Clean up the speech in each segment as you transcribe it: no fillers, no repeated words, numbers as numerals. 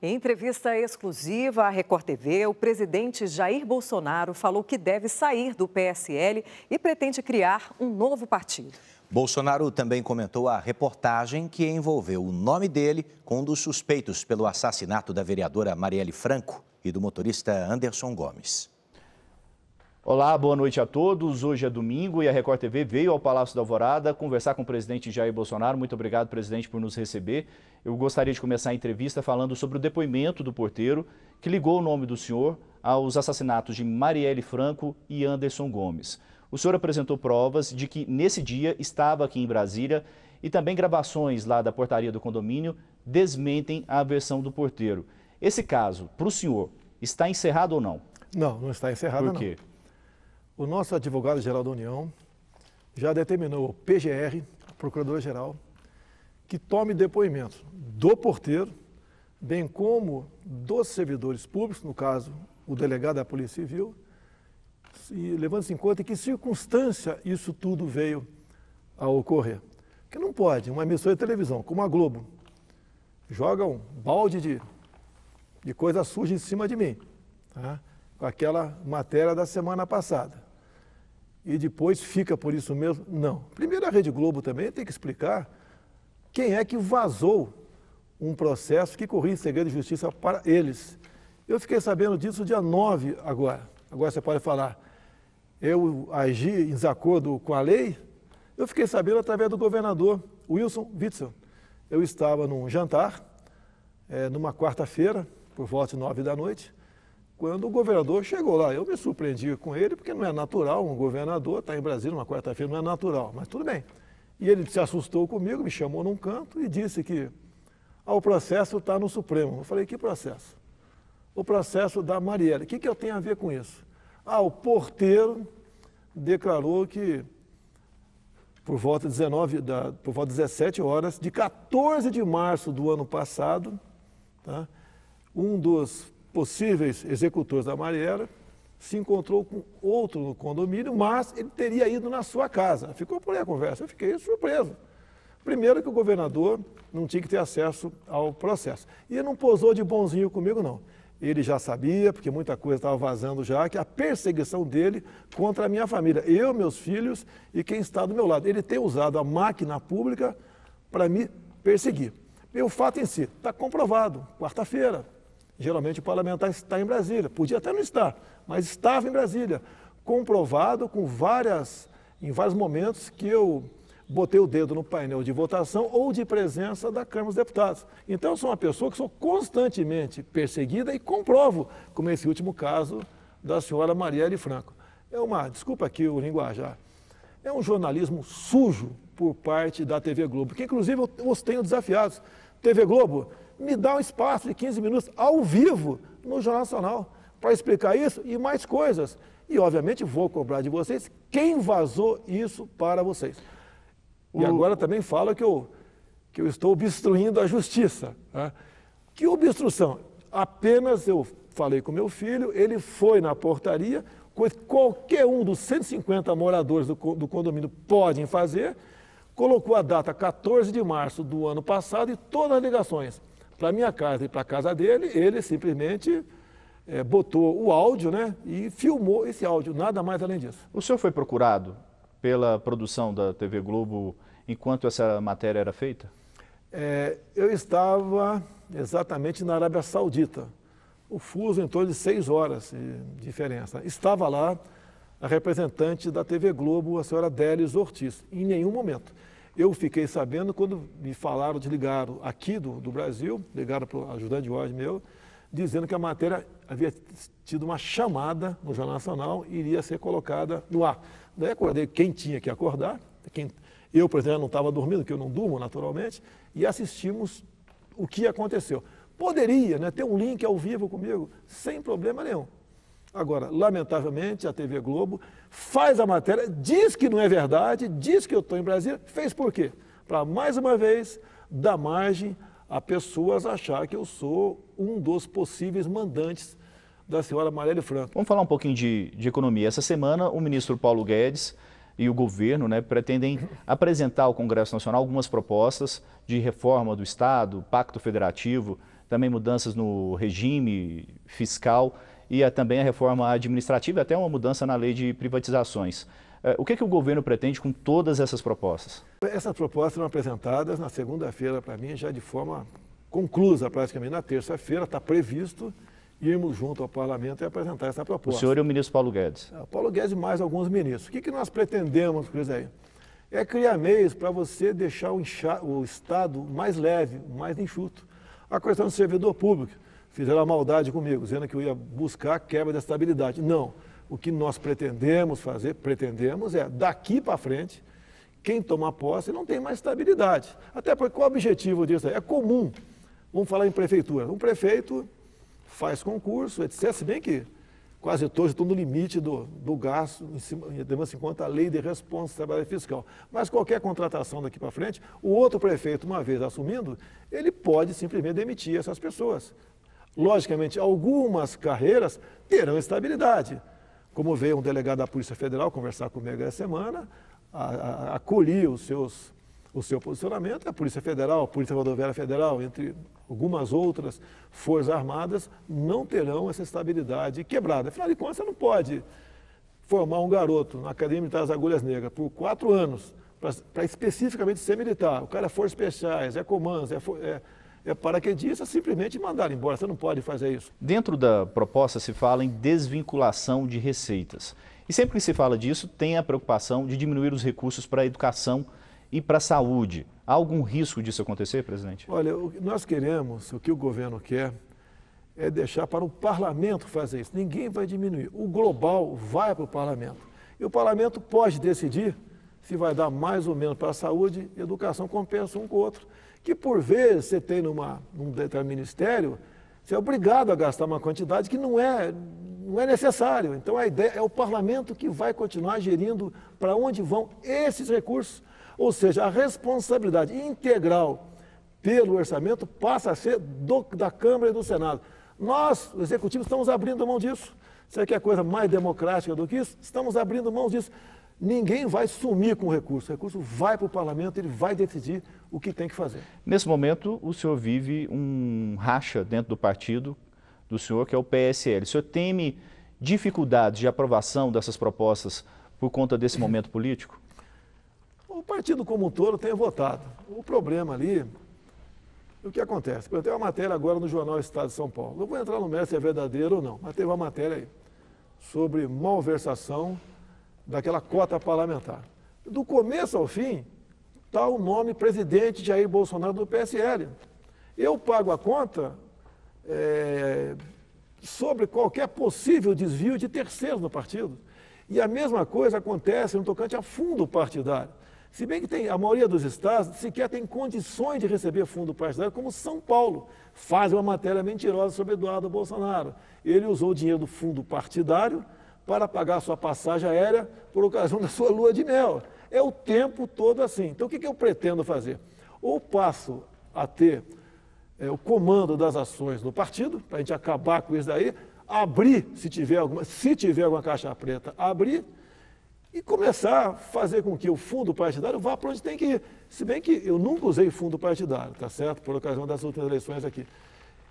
Em entrevista exclusiva à Record TV, o presidente Jair Bolsonaro falou que deve sair do PSL e pretende criar um novo partido. Bolsonaro também comentou a reportagem que envolveu o nome dele com um dos suspeitos pelo assassinato da vereadora Marielle Franco e do motorista Anderson Gomes. Olá, boa noite a todos. Hoje é domingo e a Record TV veio ao Palácio da Alvorada conversar com o presidente Jair Bolsonaro. Muito obrigado, presidente, por nos receber. Eu gostaria de começar a entrevista falando sobre o depoimento do porteiro que ligou o nome do senhor aos assassinatos de Marielle Franco e Anderson Gomes. O senhor apresentou provas de que nesse dia estava aqui em Brasília e também gravações lá da portaria do condomínio desmentem a versão do porteiro. Esse caso, para o senhor, está encerrado ou não? Não, não está encerrado, não. Por quê? O nosso advogado-geral da União já determinou ao PGR, Procurador-Geral, que tome depoimento do porteiro, bem como dos servidores públicos, no caso, o delegado da Polícia Civil, e levando-se em conta em que circunstância isso tudo veio a ocorrer. Porque não pode, uma emissora de televisão, como a Globo, joga um balde de coisa suja em cima de mim, tá? Com aquela matéria da semana passada. E depois fica por isso mesmo? Não. Primeiro, a Rede Globo também tem que explicar quem é que vazou um processo que corria em segredo de justiça para eles. Eu fiquei sabendo disso dia 9 agora. Agora você pode falar, eu agi em desacordo com a lei? Eu fiquei sabendo através do governador Wilson Witzel. Eu estava num jantar, numa quarta-feira, por volta de 9 da noite, quando o governador chegou lá. Eu me surpreendi com ele, porque não é natural um governador estar em Brasília uma quarta-feira, não é natural, mas tudo bem. E ele se assustou comigo, me chamou num canto e disse que o processo está no Supremo. Eu falei, que processo? O processo da Marielle. O que eu tenho a ver com isso? O porteiro declarou que por volta de 17 horas, de 14 de março do ano passado, tá, um dos possíveis executores da Marielle se encontrou com outro no condomínio, mas ele teria ido na sua casa. Ficou por aí a conversa, eu fiquei surpreso. Primeiro que o governador não tinha que ter acesso ao processo. E ele não posou de bonzinho comigo, não. Ele já sabia, porque muita coisa estava vazando já, que a perseguição dele contra a minha família, eu, meus filhos e quem está do meu lado. Ele tem usado a máquina pública para me perseguir. E o fato em si está comprovado, quarta-feira. Geralmente o parlamentar está em Brasília, podia até não estar, mas estava em Brasília, comprovado em vários momentos que eu botei o dedo no painel de votação ou de presença da Câmara dos Deputados. Então eu sou uma pessoa que sou constantemente perseguida e comprovo, como esse último caso da senhora Marielle Franco. Desculpa aqui o linguajar, é um jornalismo sujo por parte da TV Globo, que inclusive eu os tenho desafiados. TV Globo, me dá um espaço de 15 minutos ao vivo no Jornal Nacional para explicar isso e mais coisas. E, obviamente, vou cobrar de vocês quem vazou isso para vocês. E agora também fala que eu estou obstruindo a justiça. Tá? Que obstrução? Apenas eu falei com meu filho, ele foi na portaria, coisa que qualquer um dos 150 moradores do condomínio podem fazer, colocou a data 14 de março do ano passado e todas as ligações para a minha casa e para a casa dele, ele simplesmente botou o áudio, né, e filmou esse áudio, nada mais além disso. O senhor foi procurado pela produção da TV Globo enquanto essa matéria era feita? Eu estava exatamente na Arábia Saudita, o fuso em torno de 6 horas de diferença. Estava lá a representante da TV Globo, a senhora Délis Ortiz, em nenhum momento. Eu fiquei sabendo quando me falaram, desligaram aqui do Brasil, ligaram para o ajudante de ordem meu, dizendo que a matéria havia tido uma chamada no Jornal Nacional e iria ser colocada no ar. Daí acordei quem tinha que acordar, eu, por exemplo, não estava dormindo, porque eu não durmo naturalmente, e assistimos o que aconteceu. Poderia, né, ter um link ao vivo comigo, sem problema nenhum. Agora, lamentavelmente, a TV Globo faz a matéria, diz que não é verdade, diz que eu estou em Brasília, fez por quê? Para, mais uma vez, dar margem a pessoas achar que eu sou um dos possíveis mandantes da senhora Marielle Franco. Vamos falar um pouquinho de economia. Essa semana, o ministro Paulo Guedes e o governo, né, pretendem apresentar ao Congresso Nacional algumas propostas de reforma do Estado, Pacto Federativo, também mudanças no regime fiscal e também a reforma administrativa, até uma mudança na lei de privatizações. O que o governo pretende com todas essas propostas? Essas propostas foram apresentadas na segunda-feira para mim, já de forma conclusa praticamente. Na terça-feira está previsto irmos junto ao parlamento e apresentar essa proposta. O senhor e o ministro Paulo Guedes? O Paulo Guedes e mais alguns ministros. O que nós pretendemos com isso aí? É criar meios para você deixar o Estado mais leve, mais enxuto. A questão do servidor público. Fizeram a maldade comigo, dizendo que eu ia buscar a quebra da estabilidade. Não. O que nós pretendemos é, daqui para frente, quem tomar posse não tem mais estabilidade. Até porque qual é o objetivo disso aí? É comum. Vamos falar em prefeitura. Um prefeito faz concurso, etc. Se bem que quase todos estão no limite do gasto, levando-se em conta a lei de responsabilidade fiscal. Mas qualquer contratação daqui para frente, o outro prefeito, uma vez assumindo, ele pode simplesmente demitir essas pessoas. Logicamente, algumas carreiras terão estabilidade. Como veio um delegado da Polícia Federal conversar comigo essa semana, acolhi o seu posicionamento, a Polícia Federal, a Polícia Rodoviária Federal, entre algumas outras forças armadas, não terão essa estabilidade quebrada. Afinal de contas, você não pode formar um garoto na Academia Militar das Agulhas Negras por 4 anos para especificamente ser militar. O cara é Forças Especiais, é comandos, é paraquedista, simplesmente mandar embora. Você não pode fazer isso. Dentro da proposta se fala em desvinculação de receitas. E sempre que se fala disso, tem a preocupação de diminuir os recursos para a educação e para a saúde. Há algum risco disso acontecer, presidente? Olha, nós queremos, o que o governo quer, é deixar para o parlamento fazer isso. Ninguém vai diminuir. O global vai para o parlamento. E o parlamento pode decidir se vai dar mais ou menos para a saúde e educação, compensa um com o outro. Que por vezes você tem num determinado ministério, você é obrigado a gastar uma quantidade que não é necessário. Então a ideia é o parlamento que vai continuar gerindo para onde vão esses recursos. Ou seja, a responsabilidade integral pelo orçamento passa a ser da Câmara e do Senado. Nós, o Executivo, estamos abrindo mão disso. Você quer coisa mais democrática do que isso? Estamos abrindo mão disso. Ninguém vai sumir com o recurso vai para o parlamento, ele vai decidir o que tem que fazer. Nesse momento, o senhor vive um racha dentro do partido do senhor, que é o PSL. O senhor teme dificuldades de aprovação dessas propostas por conta desse momento político? O partido como um todo tem votado. O problema ali, o que acontece? Eu tenho uma matéria agora no jornal Estado de São Paulo. Não vou entrar no mérito se é verdadeiro ou não, mas teve uma matéria aí sobre malversação daquela cota parlamentar. Do começo ao fim, está o nome presidente Jair Bolsonaro do PSL. Eu pago a conta sobre qualquer possível desvio de terceiros no partido. E a mesma coisa acontece no tocante a fundo partidário. Se bem que a maioria dos estados sequer tem condições de receber fundo partidário, como São Paulo faz uma matéria mentirosa sobre Eduardo Bolsonaro. Ele usou o dinheiro do fundo partidário para pagar sua passagem aérea por ocasião da sua lua de mel. É o tempo todo assim. Então, o que eu pretendo fazer? Ou passo a ter o comando das ações do partido, para a gente acabar com isso daí, abrir, se tiver alguma caixa preta, abrir e começar a fazer com que o fundo partidário vá para onde tem que ir. Se bem que eu nunca usei fundo partidário, tá certo? Por ocasião das últimas eleições aqui.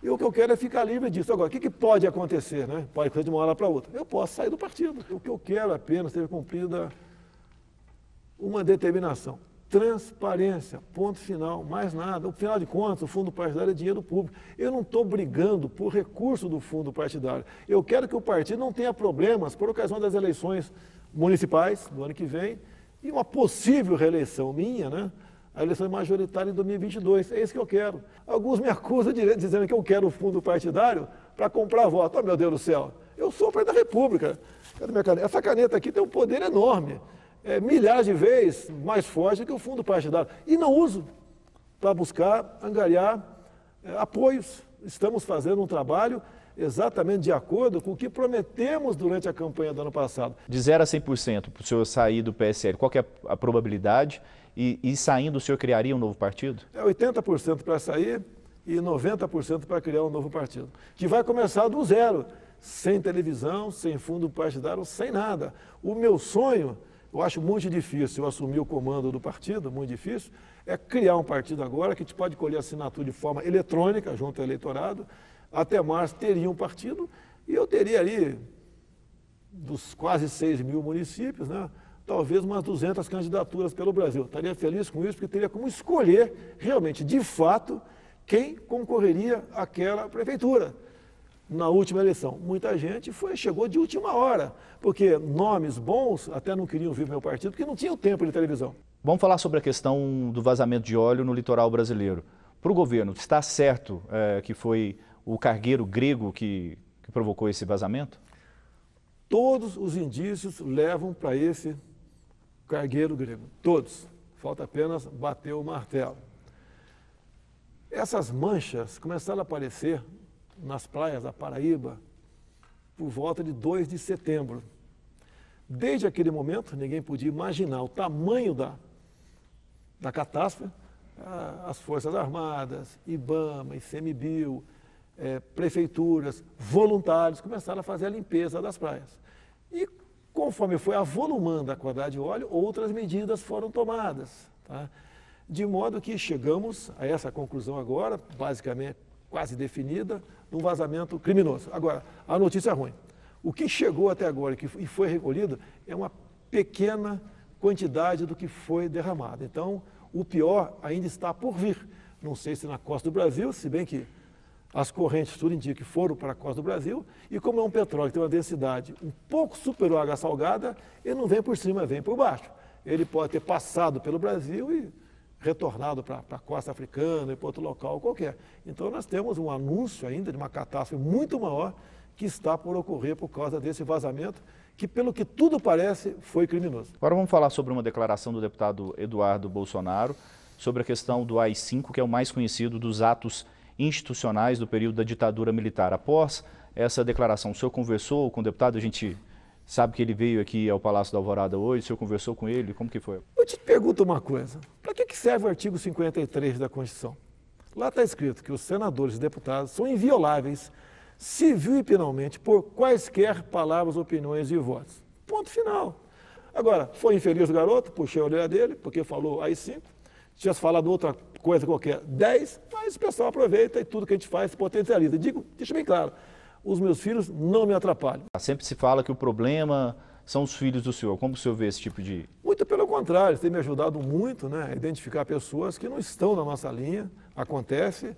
E o que eu quero é ficar livre disso. Agora, o que pode acontecer, né? Pode acontecer de uma hora para outra. Eu posso sair do partido. O que eu quero apenas ter cumprida uma determinação. Transparência, ponto final, mais nada. Afinal de contas, o fundo partidário é dinheiro público. Eu não estou brigando por recurso do fundo partidário. Eu quero que o partido não tenha problemas por ocasião das eleições municipais do ano que vem e uma possível reeleição minha, né? A eleição majoritária em 2022. É isso que eu quero. Alguns me acusam dizendo que eu quero o fundo partidário para comprar voto. Oh, meu Deus do céu, eu sou o presidente da República. Cadê minha caneta? Essa caneta aqui tem um poder enorme. Milhares de vezes mais forte que o fundo partidário. E não uso para buscar angariar apoios. Estamos fazendo um trabalho exatamente de acordo com o que prometemos durante a campanha do ano passado. De 0 a 100% para o senhor sair do PSL, qual que é a probabilidade? E saindo, o senhor criaria um novo partido? 80% para sair e 90% para criar um novo partido. Que vai começar do zero, sem televisão, sem fundo partidário, sem nada. O meu sonho, eu acho muito difícil eu assumir o comando do partido, muito difícil, é criar um partido agora que a gente pode colher assinatura de forma eletrônica junto ao eleitorado. Até março teria um partido e eu teria ali, dos quase 6 mil municípios, né, talvez umas 200 candidaturas pelo Brasil. Estaria feliz com isso, porque teria como escolher realmente, de fato, quem concorreria àquela prefeitura. Na última eleição, muita gente chegou de última hora, porque nomes bons até não queriam vir para o meu partido, porque não tinham tempo de televisão. Vamos falar sobre a questão do vazamento de óleo no litoral brasileiro. Para o governo, está certo que foi o cargueiro grego que provocou esse vazamento? Todos os indícios levam para esse cargueiro grego, todos. Falta apenas bater o martelo. Essas manchas começaram a aparecer nas praias da Paraíba por volta de 2 de setembro. Desde aquele momento, ninguém podia imaginar o tamanho da catástrofe. As Forças Armadas, IBAMA, ICMBio, prefeituras, voluntários começaram a fazer a limpeza das praias. E conforme foi avolumando a quantidade de óleo, outras medidas foram tomadas. Tá? De modo que chegamos a essa conclusão agora, basicamente quase definida, de um vazamento criminoso. Agora, a notícia é ruim. O que chegou até agora e foi recolhido é uma pequena quantidade do que foi derramado. Então, o pior ainda está por vir. Não sei se na costa do Brasil, se bem que as correntes, tudo indica que foram para a costa do Brasil, e como é um petróleo que tem uma densidade um pouco superior à água salgada, ele não vem por cima, vem por baixo. Ele pode ter passado pelo Brasil e retornado para a costa africana e para outro local qualquer. Então nós temos um anúncio ainda de uma catástrofe muito maior que está por ocorrer por causa desse vazamento, que pelo que tudo parece foi criminoso. Agora vamos falar sobre uma declaração do deputado Eduardo Bolsonaro sobre a questão do AI-5, que é o mais conhecido dos atos institucionais do período da ditadura militar. Após essa declaração, o senhor conversou com o deputado? A gente sabe que ele veio aqui ao Palácio da Alvorada hoje, o senhor conversou com ele, como que foi? Eu te pergunto uma coisa, para que serve o artigo 53 da Constituição? Lá está escrito que os senadores e deputados são invioláveis, civil e penalmente, por quaisquer palavras, opiniões e votos. Ponto final. Agora, foi infeliz o garoto, puxei a orelha dele, porque falou AI-5, tivesse falado outra coisa qualquer, 10, mas o pessoal aproveita e tudo que a gente faz se potencializa. Digo, deixa bem claro, os meus filhos não me atrapalham. Sempre se fala que o problema são os filhos do senhor. Como o senhor vê esse tipo de... Muito pelo contrário, tem me ajudado muito, né, a identificar pessoas que não estão na nossa linha. Acontece,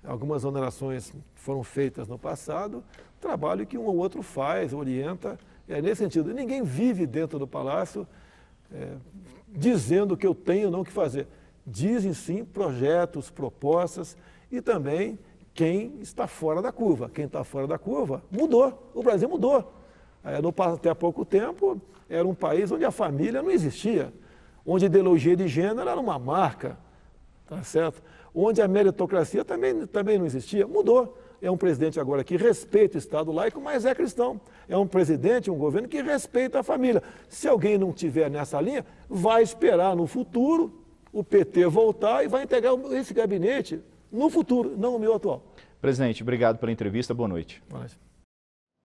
algumas onerações foram feitas no passado, trabalho que um ou outro faz, orienta, nesse sentido. Ninguém vive dentro do Palácio dizendo o que eu tenho ou não que fazer. Dizem sim projetos, propostas e também quem está fora da curva. Quem está fora da curva mudou, o Brasil mudou. Até há pouco tempo era um país onde a família não existia, onde a ideologia de gênero era uma marca, tá certo? Onde a meritocracia também não existia, mudou. É um presidente agora que respeita o Estado laico, mas é cristão. É um presidente, um governo que respeita a família. Se alguém não estiver nessa linha, vai esperar no futuro o PT voltar e vai integrar esse gabinete no futuro, não no meu atual. Presidente, obrigado pela entrevista, boa noite. Boa noite.